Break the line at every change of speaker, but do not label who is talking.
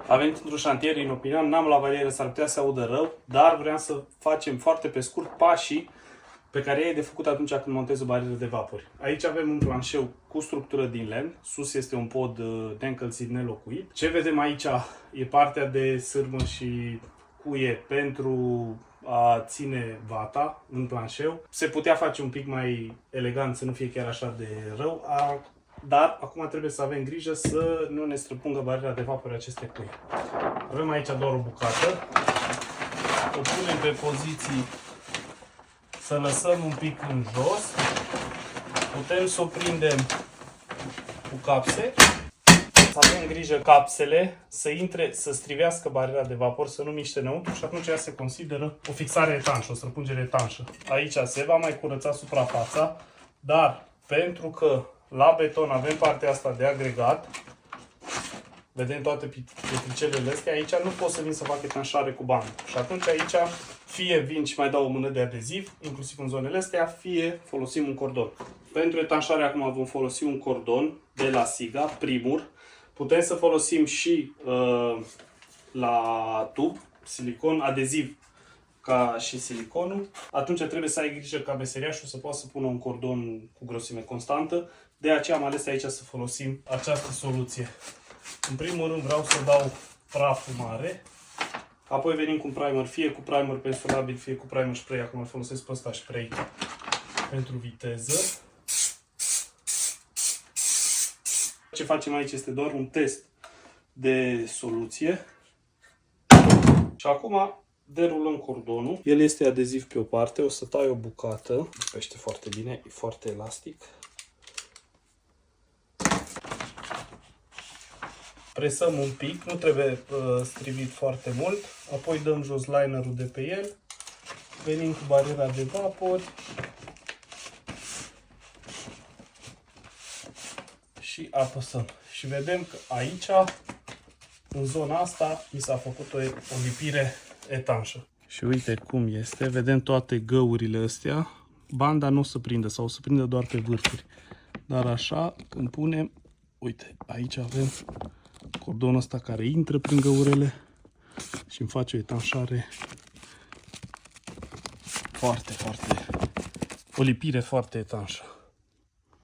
A venit într-un șantier inopinan, n-am la valieră, s-ar putea să audă rău, dar vreau să facem foarte pe scurt pașii pe care e de făcut atunci când montezi o barieră de vapori. Aici avem un planșeu cu structură din lemn, sus este un pod de încălzit nelocuit. Ce vedem aici e partea de sârmă și cuie pentru a ține vata în planșeu. Se putea face un pic mai elegant, să nu fie chiar așa de rău, dar acum trebuie să avem grijă să nu ne străpungă bariera de vapori aceste cui. Avem aici doar o bucată, o punem pe poziții să lăsăm un pic în jos, putem să o prindem cu capse, să avem grijă capsele să intre, să strivească bariera de vapor, să nu miște înăuntru și atunci ea se consideră o fixare etanșă, o străpungere etanșă. Aici se va mai curăța suprafața, dar pentru că la beton avem partea asta de agregat, vedem toate pietricelele astea, aici nu pot să vin să fac etanșare cu bandă. Și atunci aici fie vin și mai dau o mână de adeziv, inclusiv în zonele astea, fie folosim un cordon. Pentru etanșare acum vom folosi un cordon de la Siga, primul. Putem să folosim și la tub, silicon, adeziv ca și siliconul. Atunci trebuie să ai grijă ca meseriașul să poată să pună un cordon cu grosime constantă. De aceea am ales aici să folosim această soluție. În primul rând vreau să dau praful mare, apoi venim cu un primer, fie cu primer pensulabil, fie cu primer spray. Acum îl folosesc pe ăsta spray pentru viteză. Ce facem aici este doar un test de soluție. Și acum derulăm cordonul. El este adeziv pe o parte, o să tai o bucată. Lipește foarte bine, e foarte elastic. Presăm un pic, nu trebuie strivit foarte mult, apoi dăm jos linerul de pe el, venim cu bariera de vapori și apăsăm. Și vedem că aici, în zona asta, mi s-a făcut o lipire etanșă. Și uite cum este, vedem toate găurile astea, banda nu o să prindă sau o să prindă doar pe vârfuri. Dar așa, când punem, uite, aici avem cordonul ăsta care intră prin găurele și îmi face o etanșare o lipire foarte etanșă.